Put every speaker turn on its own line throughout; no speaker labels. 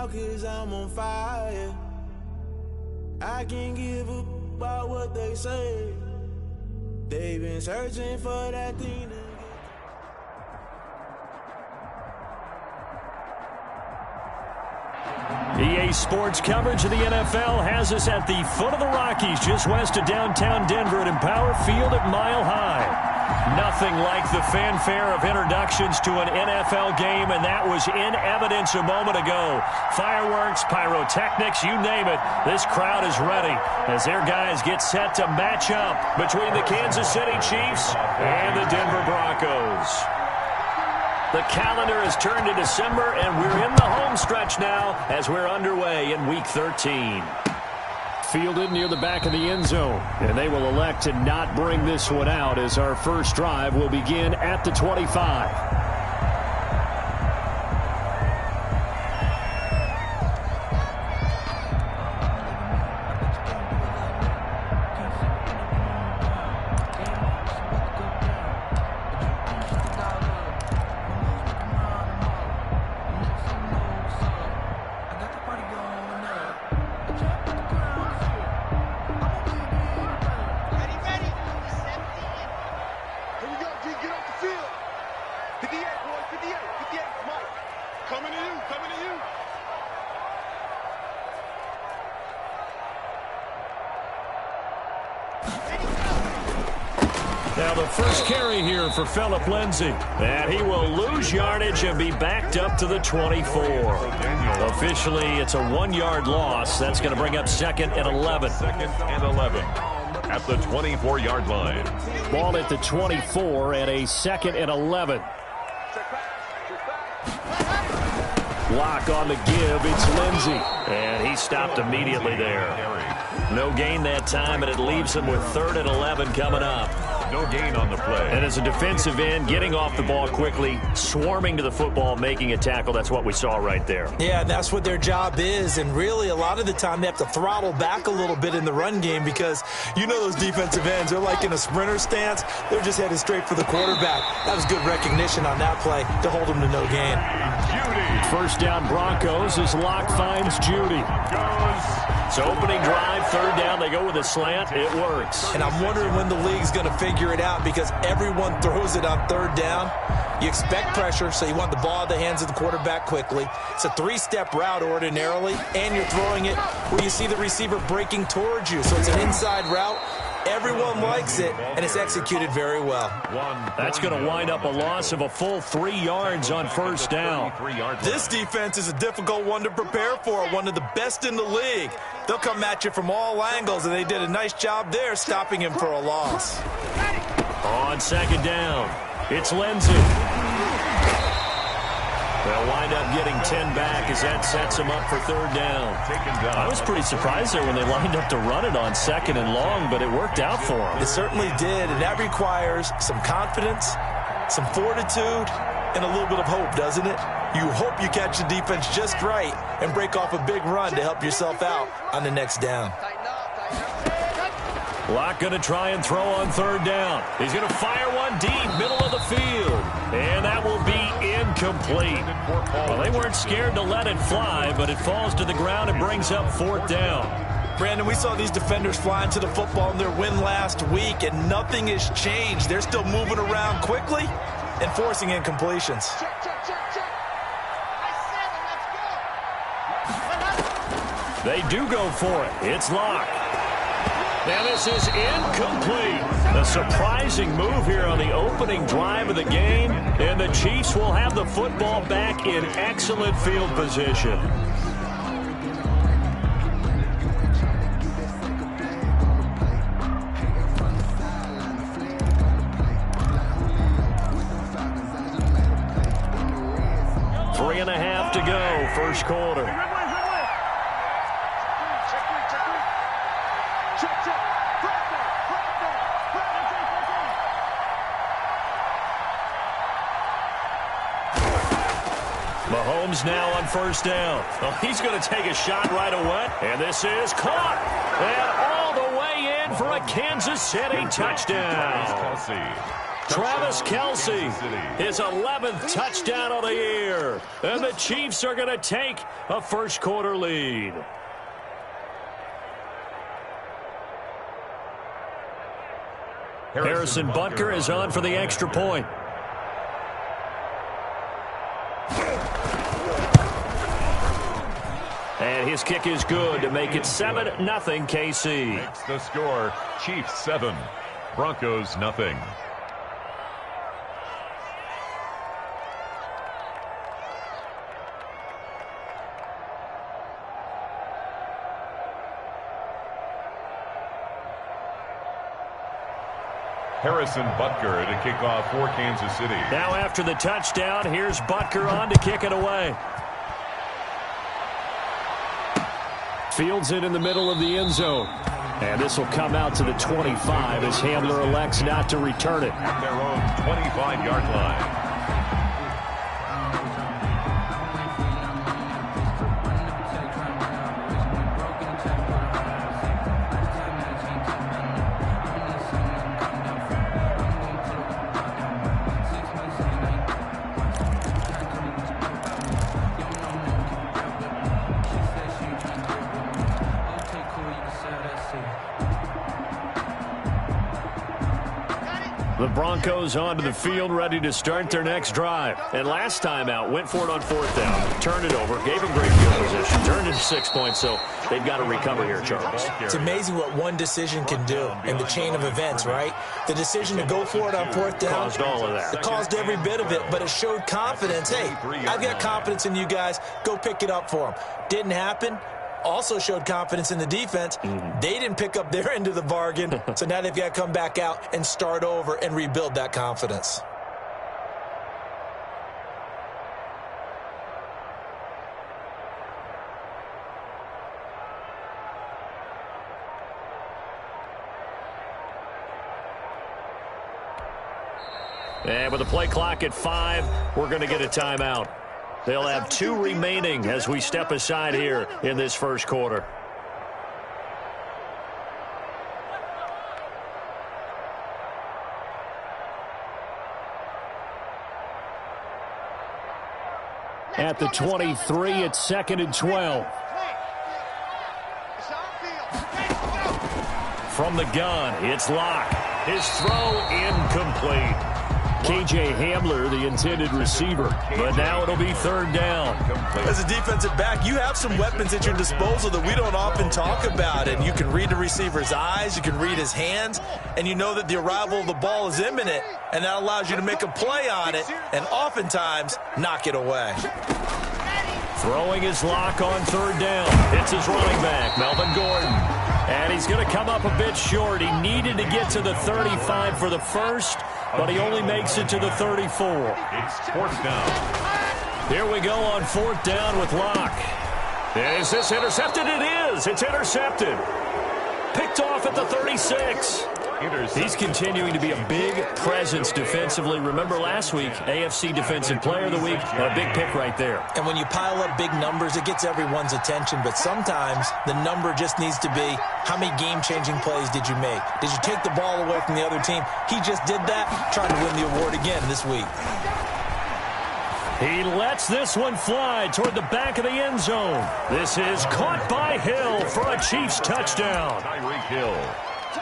now 'cause I'm on fire. I can't give up about what they say. They've been searching for that thing to
EA Sports coverage of the NFL has us at the foot of the Rockies, just west of downtown Denver at Empower Field at Mile High. Nothing like the fanfare of introductions to an NFL game, and that was in evidence a moment ago. Fireworks, pyrotechnics, you name it. This crowd is ready as their guys get set to match up between the Kansas City Chiefs and the Denver Broncos. The calendar has turned to December, and we're in the home stretch now as we're underway in Week 13. Fielded near the back of the end zone, and they will elect to not bring this one out as our first drive will begin at the 25. Now the first carry here for Phillip Lindsay, and he will lose yardage and be backed up to the 24. Officially, it's a 1-yard loss. That's going to bring up 2nd and 11.
2nd and 11 at the 24-yard line.
Ball at the 24 and a 2nd and 11. Block on the give. It's Lindsay, and he stopped immediately there. No gain that time, and it leaves him with 3rd and 11 coming up.
No gain on the play.
And as a defensive end, getting off the ball quickly, swarming to the football, making a tackle, that's what we saw right there.
Yeah, and that's what their job is. And really, a lot of the time, they have to throttle back a little bit in the run game because you know those defensive ends, they're like in a sprinter stance. They're just headed straight for the quarterback. That was good recognition on that play to hold them to no gain.
First down Broncos as Locke finds Judy. So opening drive, 3rd down, they go with a slant. It works.
And I'm wondering when the league's going to figure it out because everyone throws it on 3rd down. You expect pressure, so you want the ball in the hands of the quarterback quickly. It's a 3-step route ordinarily, and you're throwing it where you see the receiver breaking towards you. So it's an inside route. Everyone likes it, and it's executed very well.
That's going to wind up a loss of a full 3 yards on 1st down.
This defense is a difficult one to prepare for, one of the best in the league. They'll come at you from all angles, and they did a nice job there stopping him for a loss.
On 2nd down, it's Lindsay. They'll wind up getting 10 back as that sets them up for 3rd down. I was pretty surprised there when they lined up to run it on 2nd and long, but it worked out for them.
It certainly did, and that requires some confidence, some fortitude, and a little bit of hope, doesn't it? You hope you catch the defense just right and break off a big run to help yourself out on the next down.
Locke going to try and throw on 3rd down. He's going to fire one deep, middle of the field. And that will be incomplete. Well, they weren't scared to let it fly, but it falls to the ground and brings up 4th down.
Brandon, we saw these defenders flying to the football in their win last week, and nothing has changed. They're still moving around quickly and forcing incompletions.
They do go for it. It's Locke. Now this is incomplete. A surprising move here on the opening drive of the game, and the Chiefs will have the football back in excellent field position. Three and a half to go, first quarter. Mahomes now on 1st down. Well, he's going to take a shot right away. And this is caught. And all the way in for a Kansas City touchdown. Travis Kelce, his 11th touchdown of the year. And the Chiefs are going to take a first-quarter lead. Harrison Butker is on for the extra point. And his kick is good to make it 7-0 KC.
Makes the score Chiefs 7, Broncos nothing. Harrison Butker to kick off for Kansas City.
Now after the touchdown, here's Butker on to kick it away. Fields it in the middle of the end zone. And this will come out to the 25 as Hamler elects not to return it.
At their own 25-yard line.
The Broncos onto the field, ready to start their next drive. And last time out, went for it on 4th down, turned it over, gave them great field position, turned it to 6 points, so they've got to recover here, Charles.
It's amazing what one decision can do in the chain of events, right? The decision to go for it on 4th down
caused all of that.
It caused every bit of it, but it showed confidence. Hey, I've got confidence in you guys. Go pick it up for them. Didn't happen. Also showed confidence in the defense. They didn't pick up their end of the bargain, so now they've got to come back out and start over and rebuild that confidence.
And with the play clock at 5, we're going to get a timeout. They'll have 2 remaining as we step aside here in this first quarter. At the 23, it's 2nd and 12. From the gun, it's Locke. His throw incomplete. KJ Hamler, the intended receiver, but now it'll be 3rd down.
As a defensive back, you have some weapons at your disposal that we don't often talk about, and you can read the receiver's eyes, you can read his hands, and you know that the arrival of the ball is imminent, and that allows you to make a play on it, and oftentimes knock it away.
Throwing his Lock on 3rd down. It's his running back, Melvin Gordon. And he's going to come up a bit short. He needed to get to the 35 for the first, but he only makes it to the 34.
It's 4th down.
Here we go on 4th down with Locke. Is this intercepted? It is. It's intercepted. Picked off at the 36. He's continuing to be a big presence defensively. Remember last week, AFC Defensive Player of the Week, a big pick right there.
And when you pile up big numbers, it gets everyone's attention. But sometimes the number just needs to be, how many game-changing plays did you make? Did you take the ball away from the other team? He just did that, trying to win the award again this week.
He lets this one fly toward the back of the end zone. This is caught by Hill for a Chiefs touchdown.
Tyreek Hill.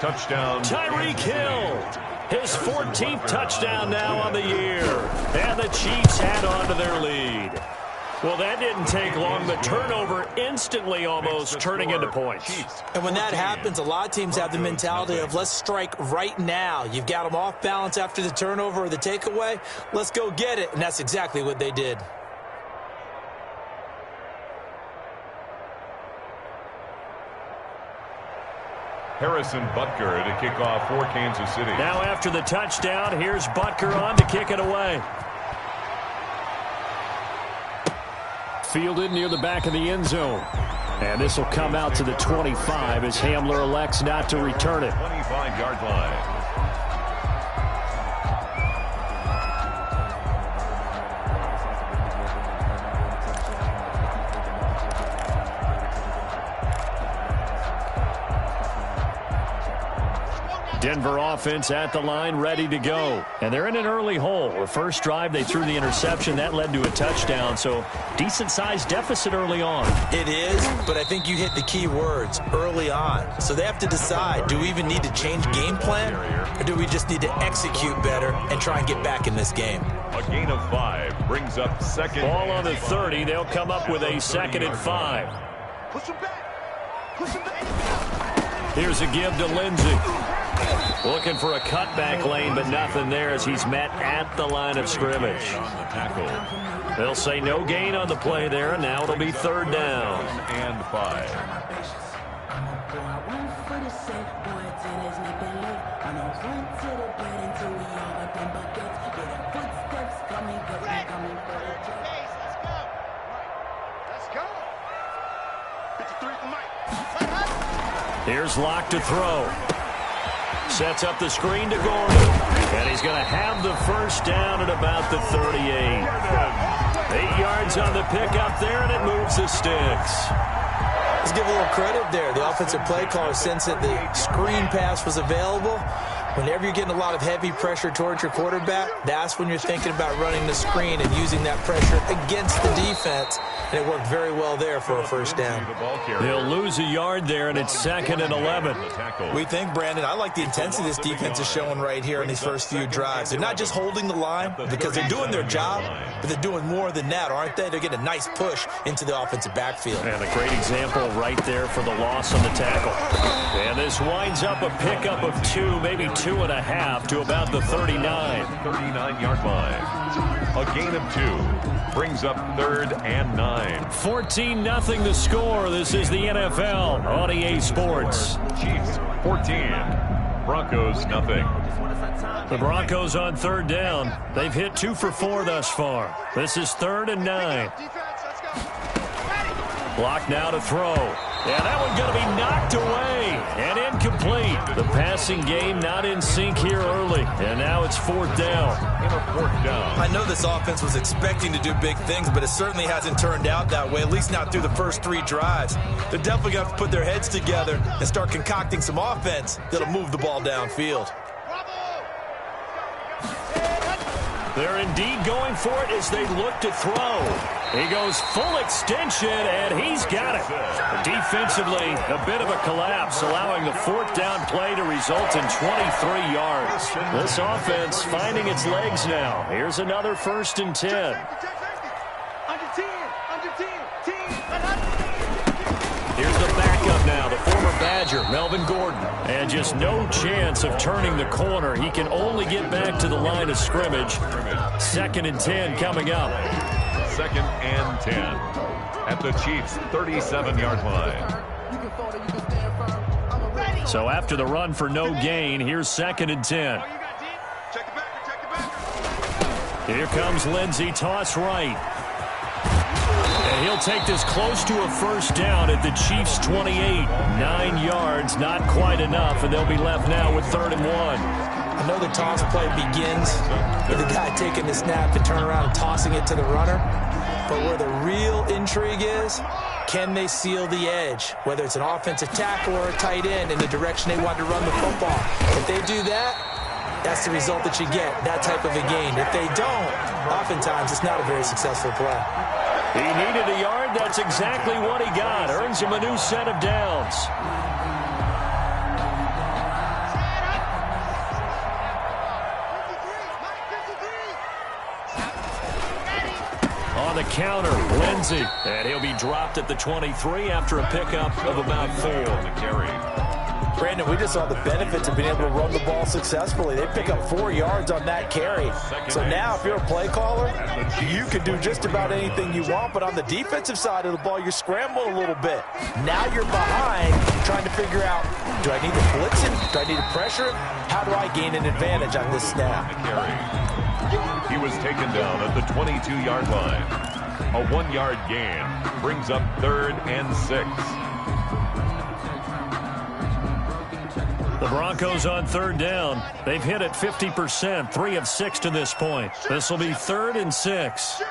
Touchdown.
Tyreek Hill, his 14th touchdown now on the year. And the Chiefs add on to their lead. Well, that didn't take long. The turnover instantly almost turning into points.
And when that happens, a lot of teams have the mentality of let's strike right now. You've got them off balance after the turnover or the takeaway. Let's go get it. And that's exactly what they did.
Harrison Butker to kick off for Kansas City.
Now after the touchdown, here's Butker on to kick it away. Fielded near the back of the end zone. And this will come out to the 25 as Hamler elects not to return it.
25-yard line.
Denver offense at the line, ready to go. And they're in an early hole. The first drive, they threw the interception. That led to a touchdown, so decent-sized deficit early on.
It is, but I think you hit the key words, early on. So they have to decide, do we even need to change game plan, or do we just need to execute better and try and get back in this game?
A gain of 5 brings up second.
Ball on the 30. They'll come up with a 2nd and 5.
Push him back. Push him back.
Here's a give to Lindsey. Looking for a cutback lane, but nothing there as he's met at the line of scrimmage. They'll say no gain on the play there, and now it'll be 3rd down.
And 5.
Here's Locke to throw. Sets up the screen to Gordon. And he's going to have the first down at about the 38. 8 yards on the pickup there, and it moves the sticks.
Let's give a little credit there. The offensive play caller sensed that the screen pass was available. Whenever you're getting a lot of heavy pressure towards your quarterback, that's when you're thinking about running the screen and using that pressure against the defense. And it worked very well there for a first down.
They'll lose a yard there, and it's 2nd and 11.
We think, Brandon, I like the intensity this defense is showing right here in these first few drives. They're not just holding the line because they're doing their job, but they're doing more than that, aren't they? They're getting a nice push into the offensive backfield.
And a great example right there for the loss on the tackle. And this winds up a pickup of 2, maybe 2.5 to about the 39.
39-yard line. A gain of 2 brings up 3rd and 9.
14-0 the score. This is the NFL on EA Sports.
Chiefs 14. Broncos nothing.
The Broncos on 3rd down. They've hit 2 for 4 thus far. This is 3rd and 9. Block now to throw. Yeah, that one's going to be knocked away and incomplete. The passing game not in sync here early, and now it's 4th down.
And a 4th down.
I know this offense was expecting to do big things, but it certainly hasn't turned out that way, at least not through the first 3 drives. They're definitely going to have to put their heads together and start concocting some offense that'll move the ball downfield.
They're indeed going for it as they look to throw. He goes full extension, and he's got it. Defensively, a bit of a collapse, allowing the 4th down play to result in 23 yards. This offense finding its legs now. Here's another 1st and 10.
Under 10, under 10, 10.
Here's the backup now, the former Badger, Melvin Gordon. And just no chance of turning the corner. He can only get back to the line of scrimmage. 2nd and 10 coming up.
2nd and 10 at the Chiefs' 37-yard line.
So after the run for no gain, here's 2nd and 10. Here comes Lindsey, toss right. And he'll take this close to a 1st down at the Chiefs' 28. 9 yards, not quite enough, and they'll be left now with 3rd and 1.
I know the toss play begins with the guy taking the snap and turn around and tossing it to the runner. But where the real intrigue is, can they seal the edge? Whether it's an offensive tackle or a tight end in the direction they want to run the football. If they do that, that's the result that you get, that type of a gain. If they don't, oftentimes it's not a very successful play.
He needed a yard. That's exactly what he got. Earns him a new set of downs. On the counter, Lindsey. And he'll be dropped at the 23 after a pickup of about 4.
To carry.
Brandon, we just saw the benefits of being able to run the ball successfully. They pick up 4 yards on that carry. So now if you're a play caller, you can do just about anything you want. But on the defensive side of the ball, you're scrambling a little bit. Now you're behind trying to figure out, do I need to blitz him? Do I need to pressure him? How do I gain an advantage on this snap?
He was taken down at the 22-yard line. A 1-yard gain brings up 3rd and 6.
The Broncos on 3rd down. They've hit it 50%, 3 of 6 to this point. This will be 3rd and 6.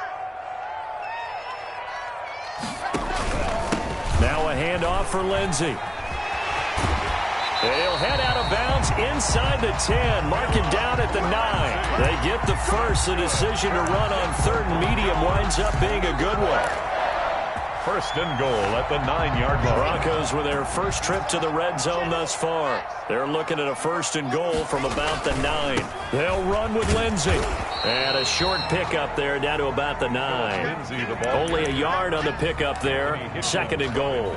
Now a handoff for Lindsey. He'll head out of bounds inside the 10, marking down at the 9. They get the first. The decision to run on 3rd and medium winds up being a good one.
First and goal at the 9-yard line.
Broncos with their first trip to the red zone thus far. They're looking at a first and goal from about the 9. They'll run with Lindsey. And a short pickup there down to about the 9. Only a yard on the pickup there. 2nd and goal.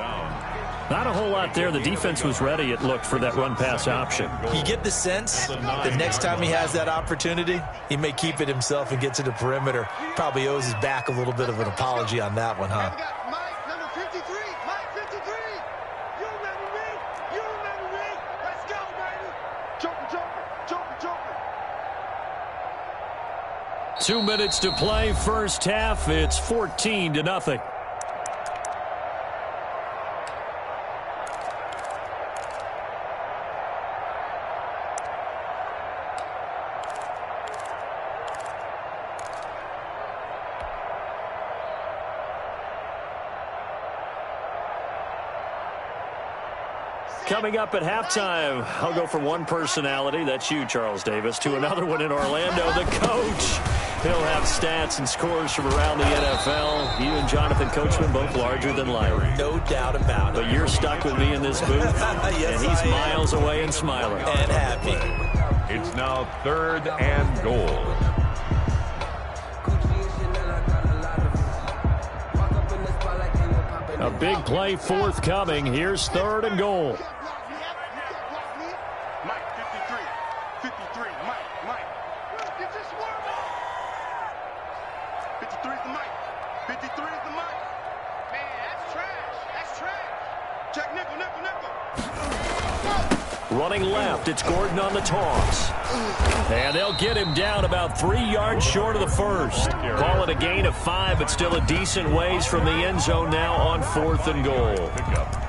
Not a whole lot there. The defense was ready, it looked, for that run-pass option.
You get the sense that next time he has that opportunity, he may keep it himself and get to the perimeter. Probably owes his back a little bit of an apology on that one, huh?
Mike, number 53. Mike, 53. You remember me? You remember me? Let's go, baby. Joker.
2 minutes to play, first half. It's 14-0. Coming up at halftime, I'll go from one personality, that's you, Charles Davis, to another one in Orlando, the coach. He'll have stats and scores from around the NFL. You and Jonathan Coachman both larger than life.
No doubt about it.
But you're stuck with me in this booth,
yes,
and he's miles away and smiling.
And happy.
It's now 3rd and goal.
A big play forthcoming. Here's 3rd and goal.
Mike, 53. 53. Mike. You just warm up. 53 is the Mike. 53 is the Mike. Man, that's trash. That's trash. Check nickel.
Running left, it's Gordon on the toss. And they'll get him down about 3 yards short of the first. Call it a gain of 5, but still a decent ways from the end zone now on 4th and goal.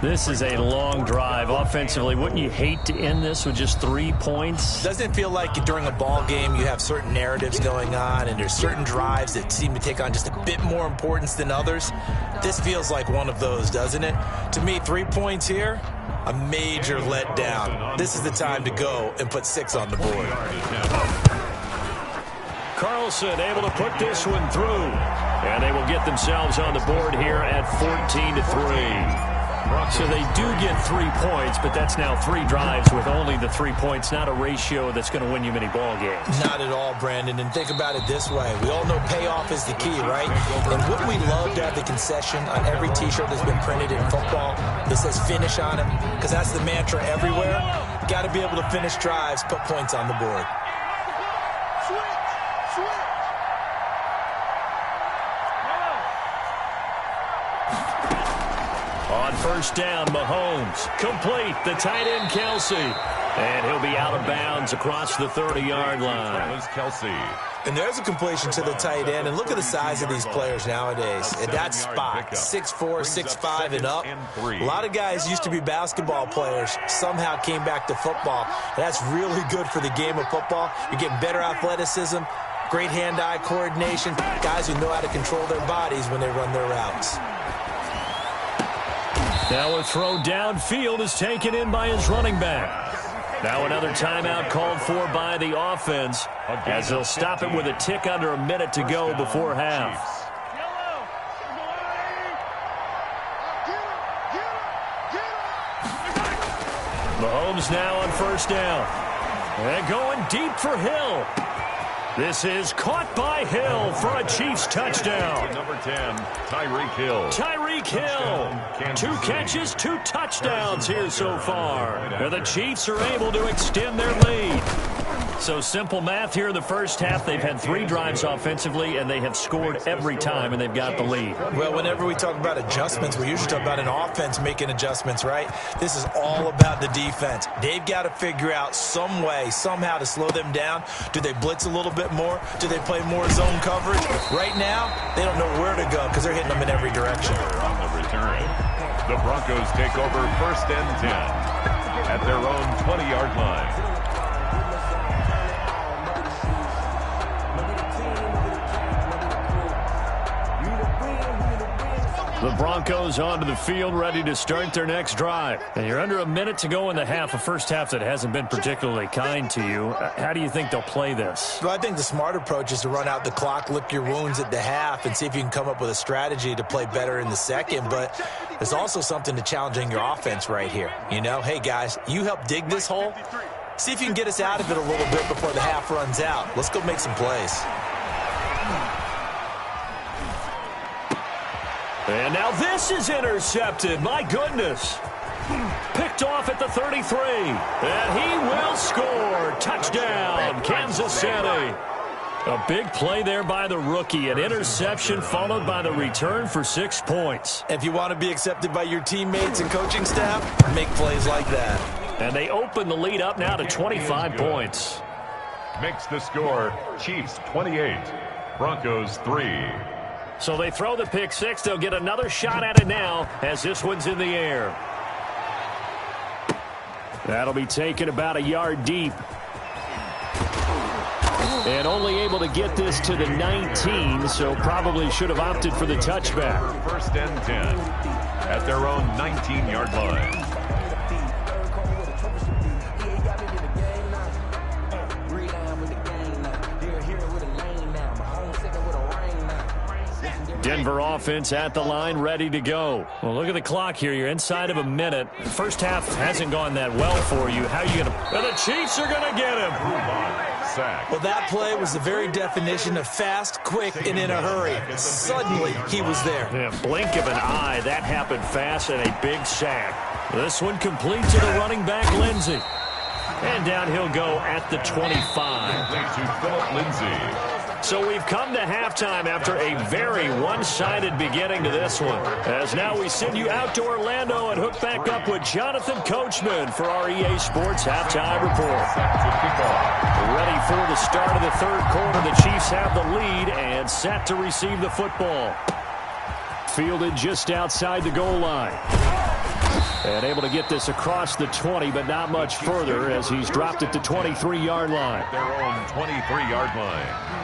This is a long drive offensively. Wouldn't you hate to end this with just 3 points?
Doesn't it feel like during a ball game you have certain narratives going on and there's certain drives that seem to take on just a bit more importance than others? This feels like one of those, doesn't it? To me, 3 points here, a major letdown. This is the time to go and put 6 on the board.
Carlson able to put this one through. And they will get themselves on the board here at 14-3. So they do get 3 points, but that's now 3 drives with only the 3 points, not a ratio that's going to win you many ball games.
Not at all, Brandon. And think about it this way. We all know payoff is the key, right? And wouldn't we love to have the concession on every T-shirt that's been printed in football that says finish on it? Because that's the mantra everywhere. Got to be able to finish drives, put points on the board.
On first down, Mahomes. Complete. The tight end, Kelsey. And he'll be out of bounds across the 30-yard line.
Kelsey.
And there's a completion to the tight end. And look at the size of these players nowadays. At that spot, 6'4", 6'5", and up. A lot of guys used to be basketball players, somehow came back to football. And that's really good for the game of football. You're getting better athleticism, great hand-eye coordination, guys who know how to control their bodies when they run their routes.
Now a throw downfield is taken in by his running back. Now another timeout called for by the offense as they'll stop it with a tick under a minute to go before half. Mahomes now on first down. And going deep for Hill. This is caught by Hill for a Chiefs touchdown.
Number 10, Tyreek Hill.
Tyreek Hill. 2 catches, 2 touchdowns here so far. And the Chiefs are able to extend their lead. So simple math here in the first half. They've had 3 drives offensively, and they have scored every time, and they've got the lead.
Well, whenever we talk about adjustments, we usually talk about an offense making adjustments, right? This is all about the defense. They've got to figure out some way, somehow to slow them down. Do they blitz a little bit more? Do they play more zone coverage? Right now, they don't know where to go because they're hitting them in every direction.
On the return, the Broncos take over first and 10 at their own 20-yard line.
The Broncos onto the field, ready to start their next drive. And you're under a minute to go in the half, a first half that hasn't been particularly kind to you. How do you think they'll play this?
Well, I think the smart approach is to run out the clock, lick your wounds at the half, and see if you can come up with a strategy to play better in the second. But there's also something to challenging your offense right here. You know, hey, guys, you help dig this hole. See if you can get us out of it a little bit before the half runs out. Let's go make some plays.
And now this is intercepted. My goodness. Picked off at the 33. And he will score. Touchdown, Kansas City. A big play there by the rookie. An interception followed by the return for 6 points.
If you want to be accepted by your teammates and coaching staff, make plays like that.
And they open the lead up now to 25 points.
Makes the score Chiefs 28, Broncos 3.
So they throw the pick six. They'll get another shot at it now as this one's in the air. That'll be taken about a yard deep. And only able to get this to the 19, so probably should have opted for the touchback.
First and 10 at their own 19-yard line.
Denver offense at the line, ready to go. Well, look at the clock here. You're inside of a minute. First half hasn't gone that well for you. How are you going to... Well, the Chiefs are going to get him.
Sack.
Well, that play was the very definition of fast, quick, and in a hurry. Suddenly, he was there.
Yeah, blink of an eye. That happened fast and a big sack. This one complete to the running back, Lindsey. And down he'll go at the 25.
To Philip Lindsay.
So we've come to halftime after a very one-sided beginning to this one. As now we send you out to Orlando and hook back up with Jonathan Coachman for our EA Sports Halftime Report. Ready for the start of the third quarter. The Chiefs have the lead and set to receive the football. Fielded just outside the goal line. And able to get this across the 20, but not much further as he's dropped at the 23-yard line.
Their own 23-yard line.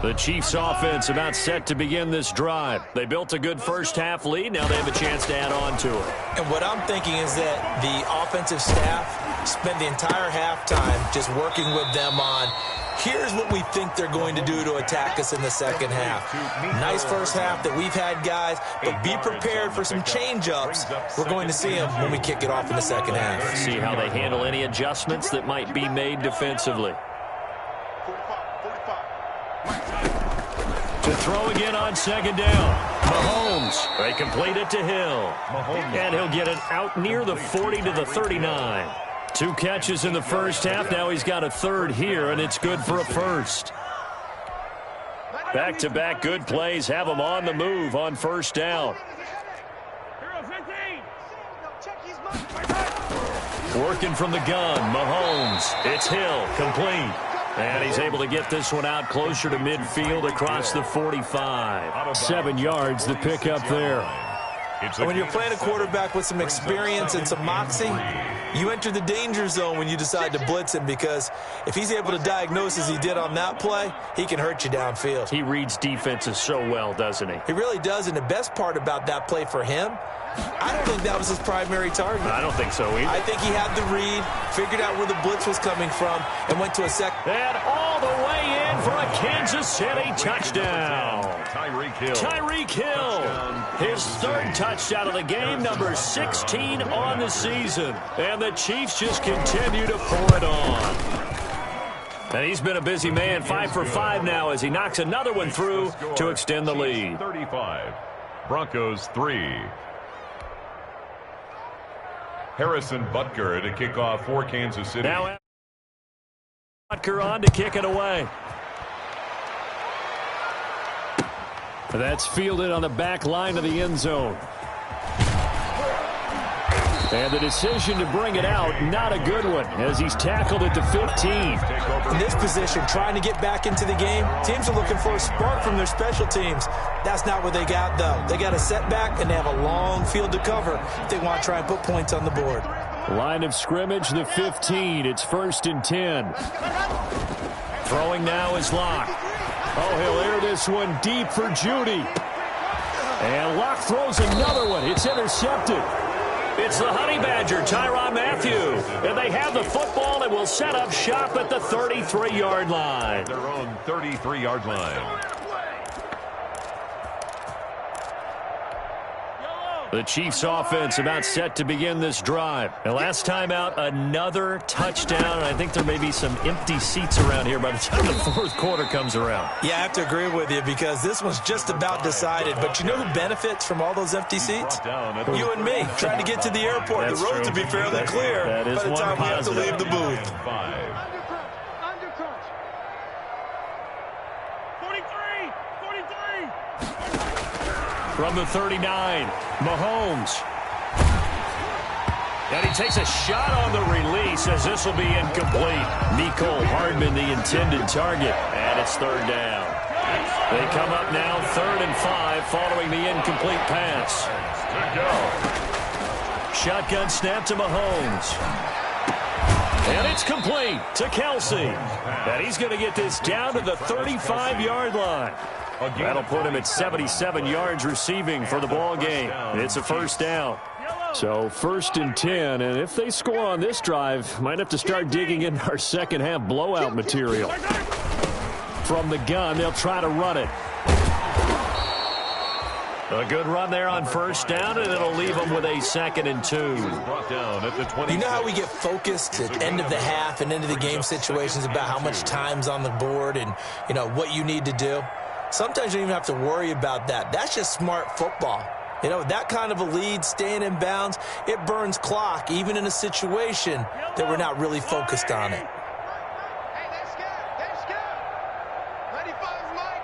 The Chiefs offense about set to begin this drive. They built a good first half lead. Now they have a chance to add on to it.
And what I'm thinking is that the offensive staff spent the entire halftime just working with them on, here's what we think they're going to do to attack us in the second half. Nice first half that we've had, guys, but be prepared for some change-ups. We're going to see them when we kick it off in the second half.
See how they handle any adjustments that might be made defensively. To throw again on second down. Mahomes. They complete it to Hill. And he'll get it out near the 40 to the 39. 2 catches in the first half. Now he's got a third here, and it's good for a first. Back-to-back good plays have him on the move on first down. Working from the gun, Mahomes. It's Hill, complete. And he's able to get this one out closer to midfield across the 45. 7 yards the pick up there.
And when you're playing a quarterback with some experience and some moxie, you enter the danger zone when you decide to blitz him, because if he's able to diagnose as he did on that play, he can hurt you downfield.
He reads defenses so well, doesn't he?
He really does, and the best part about that play for him, I don't think that was his primary target.
I don't think so either.
I think he had the read, figured out where the blitz was coming from, and went to a second.
And all the way in for a Kansas City touchdown.
Tyreek Hill.
Tyreek Hill. His third touchdown of the game, number 16 on the season. And the Chiefs just continue to pour it on. And he's been a busy man, 5 for 5 now as he knocks another one through to extend the lead.
35, Broncos 3. Harrison Butker to kick off for Kansas City.
Now Butker on to kick it away. That's fielded on the back line of the end zone. And the decision to bring it out, not a good one, as he's tackled at the 15.
In this position, trying to get back into the game, teams are looking for a spark from their special teams. That's not what they got, though. They got a setback, and they have a long field to cover if they want to try and put points on the board.
Line of scrimmage, the 15. It's 1st and 10. Throwing now is Locke. Oh, he'll air this one deep for Judy. And Locke throws another one. It's intercepted. It's the Honey Badger, Tyrann Mathieu. And they have the football and will set up shop at the 33-yard line.
Their own 33-yard line.
The Chiefs offense about set to begin this drive. And last time out, another touchdown. And I think there may be some empty seats around here by the time the fourth quarter comes around.
Yeah, I have to agree with you because this one's just about decided. But you know who benefits from all those empty seats? You and me, trying to get to the airport.
That's
the roads
true.
will be fairly clear
That is
by the time we have to
positive.
leave the booth.
Undercrunch. 43.
From the 39, Mahomes. And he takes a shot on the release as this will be incomplete. Mecole Hardman, the intended target. And it's 3rd down. They come up now 3rd and 5 following the incomplete pass. Shotgun snap to Mahomes. And it's complete to Kelsey. And he's going to get this down to the 35-yard line. That'll put him at 77 yards receiving for the ball game. It's a 1st down. So 1st and 10, and if they score on this drive, might have to start digging into our second half blowout material. From the gun, they'll try to run it. A good run there on 1st down, and it'll leave them with a 2nd and 2.
Brought down at the 20.
You know how we get focused at end of the half and into the game situations about how much time's on the board and, you know, what you need to do? Sometimes you don't even have to worry about that. That's just smart football. You know, that kind of a lead, staying in bounds, it burns clock, even in a situation that we're not really focused on it.
Hey, that's good. That's good. Ready for his mic?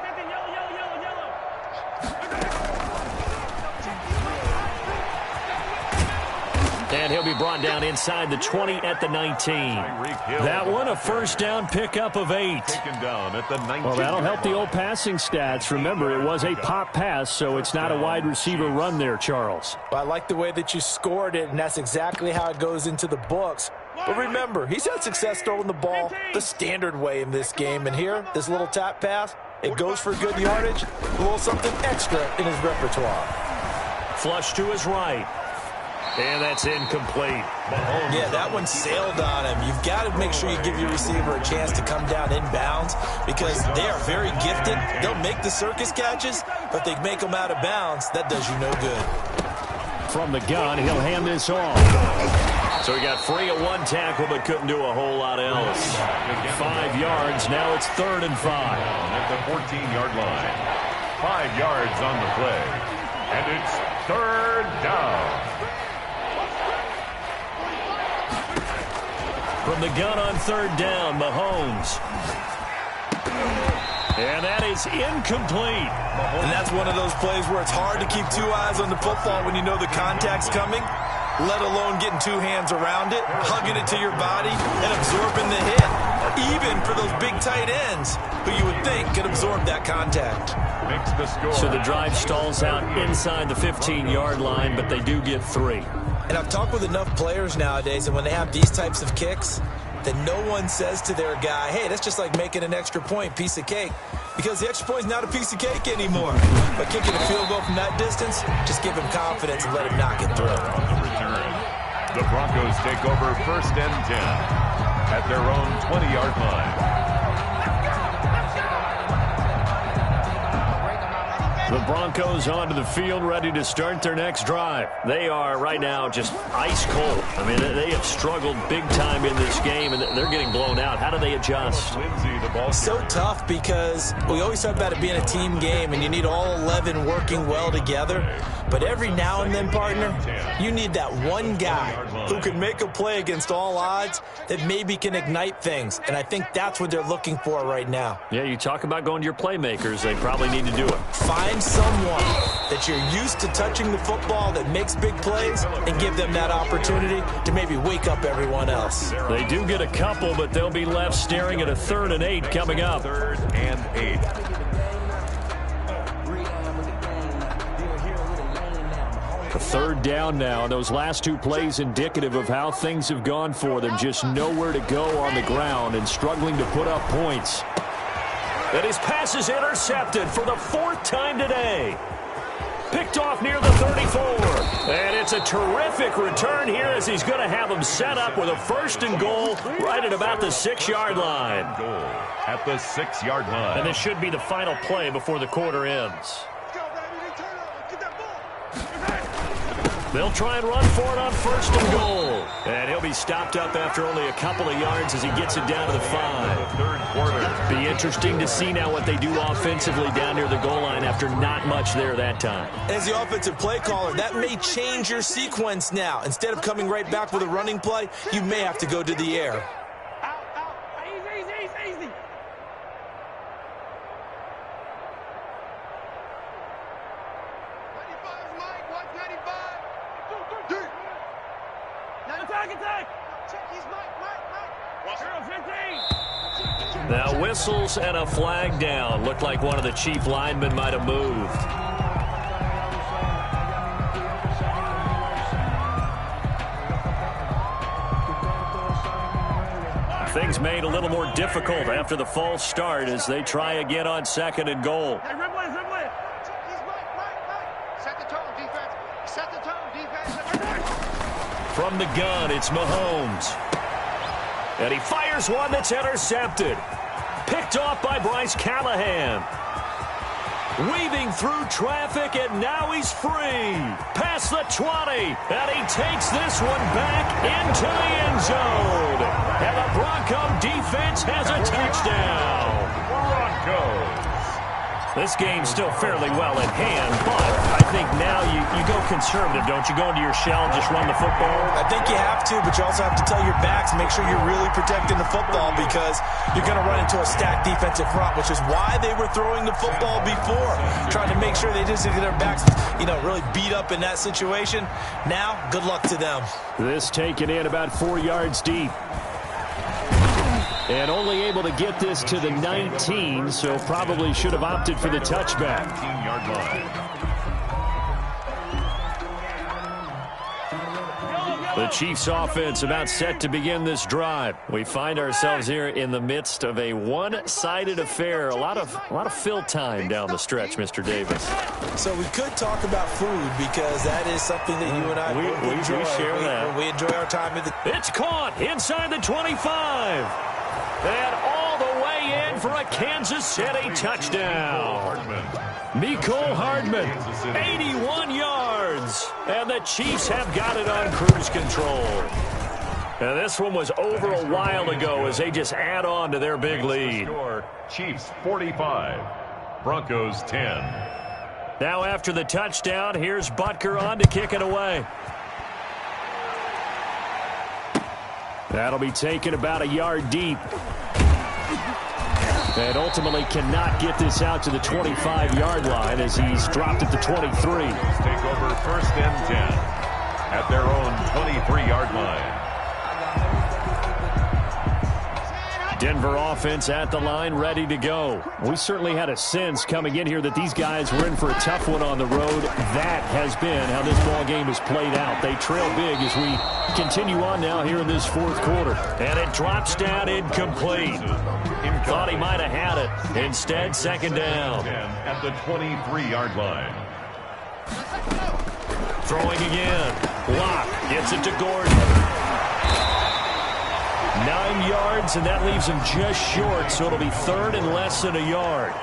And he'll be brought down inside the 20 at the 19. That one, a 1st down pickup of 8.
Taken down at the 19.
Well, that'll help the old passing stats. Remember, it was a pop pass, so it's not a wide receiver run there, Charles.
Well, I like the way that you scored it, and that's exactly how it goes into the books. But remember, he's had success throwing the ball the standard way in this game. And here, this little tap pass, it goes for good yardage, a little something extra in his repertoire.
Flush to his right. And that's incomplete.
Yeah, that one sailed on him. You've got to make sure you give your receiver a chance to come down inbounds because they are very gifted. They'll make the circus catches, but they make them out of bounds. That does you no good.
From the gun, he'll hand this off. So he got free at one tackle, but couldn't do a whole lot else. 5 yards. Now it's 3rd and 5.
At the 14-yard line. 5 yards on the play. And it's 3rd down.
From the gun on 3rd down, Mahomes. And that is incomplete.
And that's one of those plays where it's hard to keep 2 eyes on the football when you know the contact's coming, let alone getting 2 hands around it, hugging it to your body, and absorbing the hit. Even for those big tight ends who you would think could absorb that contact.
Makes the score.
So the drive stalls out inside the 15-yard line, but they do get 3.
And I've talked with enough players nowadays, and when they have these types of kicks, that no one says to their guy, hey, that's just like making an extra point, piece of cake. Because the extra point is not a piece of cake anymore. But kicking a field goal from that distance, just give him confidence and let him knock it through.
On the return. The Broncos take over 1st and 10 at their own 20-yard line.
The Broncos onto the field, ready to start their next drive. They are right now just ice cold. I mean, they have struggled big time in this game, and they're getting blown out. How do they adjust?
So tough because we always talk about it being a team game, and you need all 11 working well together. But every now and then, partner, you need that one guy who can make a play against all odds that maybe can ignite things. And I think that's what they're looking for right now.
Yeah, you talk about going to your playmakers. They probably need to do it.
Find someone that you're used to touching the football that makes big plays and give them that opportunity to maybe wake up everyone else.
They do get a couple, but they'll be left staring at a 3rd and 8 coming up.
3rd and 8.
A third down now, and those last two plays indicative of how things have gone for them. Just nowhere to go on the ground and struggling to put up points. And his pass is intercepted for the fourth time today. Picked off near the 34. And it's a terrific return here as he's going to have him set up with a 1st and goal right at about the 6-yard line.
Goal at the 6-yard line.
And this should be the final play before the quarter ends. They'll try and run for it on 1st and goal. And he'll be stopped up after only a couple of yards as he gets it down to the 5.
Third quarter.
Be interesting to see now what they do offensively down near the goal line after not much there that time.
As the offensive play caller, that may change your sequence now. Instead of coming right back with a running play, you may have to go to the air.
Easy. 95, Mike. Watch 95. Attack. He's Mike. Watch 15.
Now whistles and a flag down. Looked like one of the chief linemen might have moved. Things made a little more difficult after the false start as they try again on 2nd and goal.
Hey, Ripley. He's Mike. Set the tone, defense.
From the gun, it's Mahomes. And he fires one that's intercepted. Picked off by Bryce Callahan. Weaving through traffic, and now he's free. Past the 20, and he takes this one back into the end zone. And the Bronco defense has a touchdown.
Broncos.
This game's still fairly well in hand, but I think now you go conservative, don't you? Go into your shell, just run the football.
I think you have to, but you also have to tell your backs, make sure you're really protecting the football because you're going to run into a stacked defensive front, which is why they were throwing the football before, trying to make sure they didn't get their backs, really beat up in that situation. Now, good luck to them.
This taken in about 4 yards deep. And only able to get this to the 19, so probably should have opted for the touchback.
19-yard line.
The Chiefs offense about set to begin this drive. We find ourselves here in the midst of a one-sided affair. A lot of fill time down the stretch, Mr. Davis.
So we could talk about food because that is something that you and I enjoy.
We share that.
We enjoy our time at the...
It's caught inside the 25. And all the way in for a Kansas City touchdown. Mecole Hardman, 81 yards. And the Chiefs have got it on cruise control. And this one was over a while ago as they just add on to their big lead.
Chiefs 45, Broncos 10.
Now after the touchdown, here's Butker on to kick it away. That'll be taken about a yard deep. And ultimately cannot get this out to the 25-yard line as he's dropped at the 23.
Take over 1st and 10 at their own 23-yard line.
Denver offense at the line, ready to go. We certainly had a sense coming in here that these guys were in for a tough one on the road. That has been how this ball game has played out. They trail big as we continue on now here in this 4th quarter. And it drops down incomplete. Thought he might have had it. Instead, 2nd down.
At the 23-yard line.
Throwing again. Locke gets it to Gordon. 9 yards, and that leaves him just short, so it'll be 3rd and less than a yard.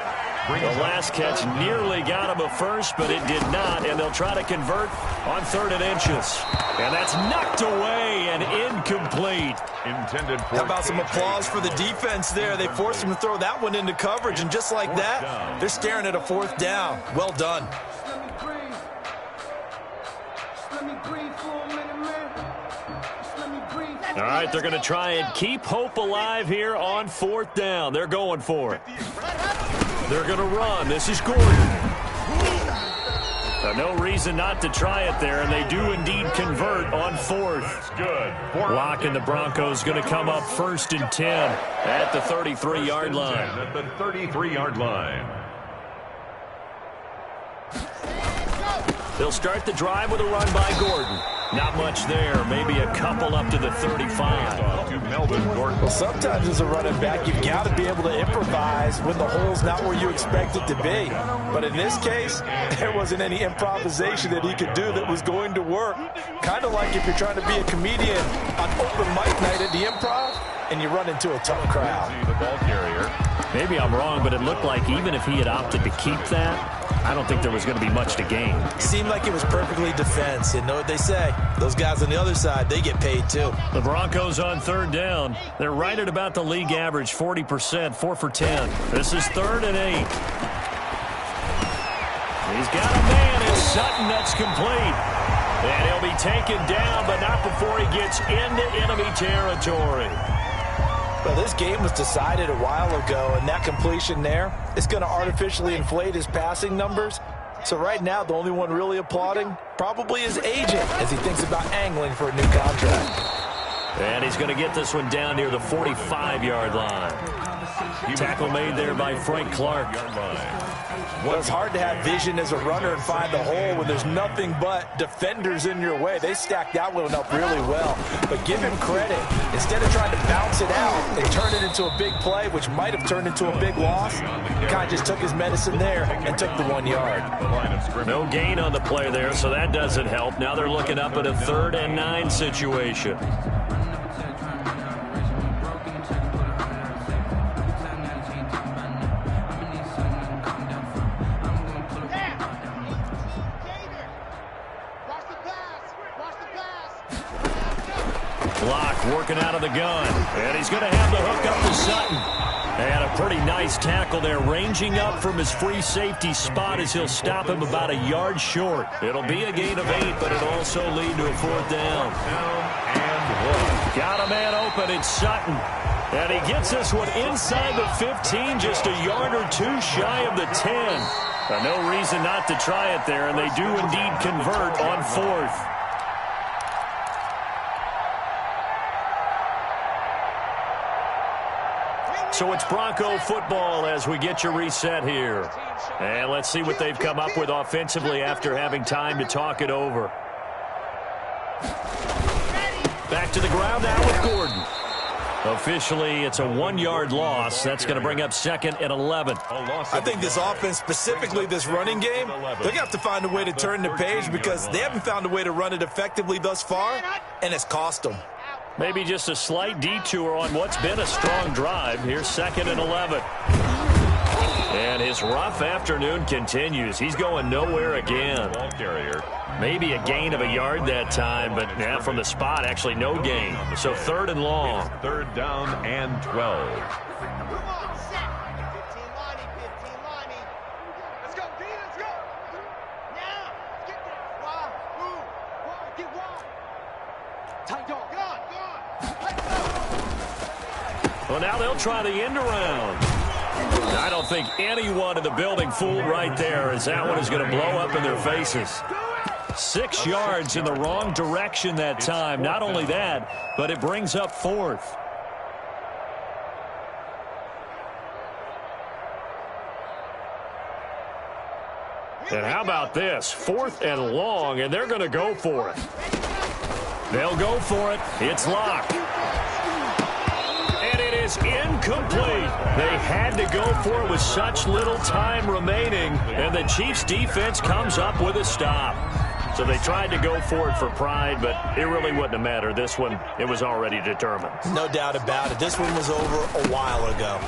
The last catch nearly got him a first, but it did not, and they'll try to convert on 3rd and inches. And that's knocked away and incomplete.
Intended for...
How about some applause for the defense there? They forced him to throw that one into coverage, and just like that, they're staring at a 4th down. Well done.
All right, they're going to try and keep hope alive here on 4th down. They're going for it. They're going to run. This is Gordon. No reason not to try it there, and they do indeed convert on 4th.
That's good.
Locke and the Broncos going to come up 1st and 10 at the 33-yard line.
At the 33-yard line.
They'll start the drive with a run by Gordon. Not much there. Maybe a couple up to the 35.
To Melvin Gordon.
Well, sometimes as a running back, you've got to be able to improvise when the hole's not where you expect it to be. But in this case, there wasn't any improvisation that he could do that was going to work. Kind of like if you're trying to be a comedian on open mic night at the Improv and you run into a tough crowd.
The ball carrier.
Maybe I'm wrong, but it looked like even if he had opted to keep that, I don't think there was going to be much to gain.
Seemed like it was perfectly defense. And know what they say? Those guys on the other side, they get paid too.
The Broncos on third down. They're right at about the league average, 40%, 4 for 10. This is 3rd and 8. He's got a man in Sutton that's complete. And he'll be taken down, but not before he gets into enemy territory.
Well, this game was decided a while ago, and that completion there is going to artificially inflate his passing numbers. So right now, the only one really applauding probably his agent as he thinks about angling for a new contract.
And he's going to get this one down near the 45-yard line. Tackle made there by Frank Clark.
Well, it's hard to have vision as a runner and find the hole when there's nothing but defenders in your way. They stacked that one up really well. But give him credit. Instead of trying to bounce it out and turn it into a big play, which might have turned into a big loss, he kind of just took his medicine there and took the 1 yard.
No gain on the play there, so that doesn't help. Now they're looking up at a 3rd and 9 situation. Working out of the gun, and he's going to have the hook up to Sutton. And a pretty nice tackle there, ranging up from his free safety spot as he'll stop him about a yard short. It'll be a gain of 8, but it'll also lead to a 4th down. Got a man open, it's Sutton. And he gets this one inside the 15, just a yard or 2 shy of the 10. No reason not to try it there, and they do indeed convert on 4th. So it's Bronco football as we get your reset here. And let's see what they've come up with offensively after having time to talk it over. Back to the ground now with Gordon. Officially, it's a 1-yard loss. That's going to bring up 2nd and 11.
I think this offense, specifically this running game, they're going to have to find a way to turn the page because they haven't found a way to run it effectively thus far, and it's cost them.
Maybe just a slight detour on what's been a strong drive. Here's 2nd and 11. And his rough afternoon continues. He's going nowhere again. Maybe a gain of a yard that time, but yeah, from the spot, actually no gain. So 3rd and long.
3rd down and 12.
Come on, set. 15 lining, 15 lining. Let's go, D, let's go. Now, get there. Wide, move. Wide, get wide. Tight dog. Go on, go on. Let's go.
Well, now they'll try the end around. I don't think anyone in the building fooled right there, as that one is going to blow up in their faces. 6 yards in the wrong direction that time. Not only that, but it brings up 4th. And how about this? 4th and long, and they're going to go for it. They'll go for it. It's locked. And it is incomplete. They had to go for it with such little time remaining, and the Chiefs' defense comes up with a stop. So they tried to go for it for pride, but it really wouldn't have mattered. This one, it was already determined.
No doubt about it. This one was over a while ago.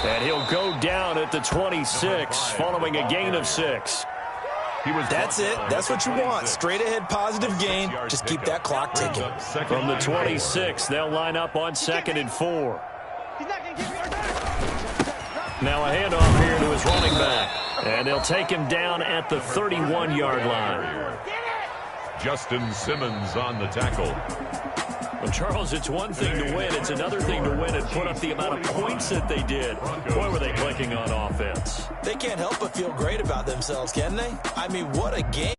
And he'll go down at the 26, following a gain of 6.
That's it. That's what you want. Straight ahead positive gain. Just keep that clock ticking.
From the 26, they'll line up on 2nd and 4. Now a handoff here to his running back. And they'll take him down at the 31-yard line.
Justin Simmons on the tackle.
Well, Charles, it's one thing to win. It's another thing to win and put up the amount of points that they did. Boy, were they clicking on offense.
They can't help but feel great about themselves, can they? I mean, what a game.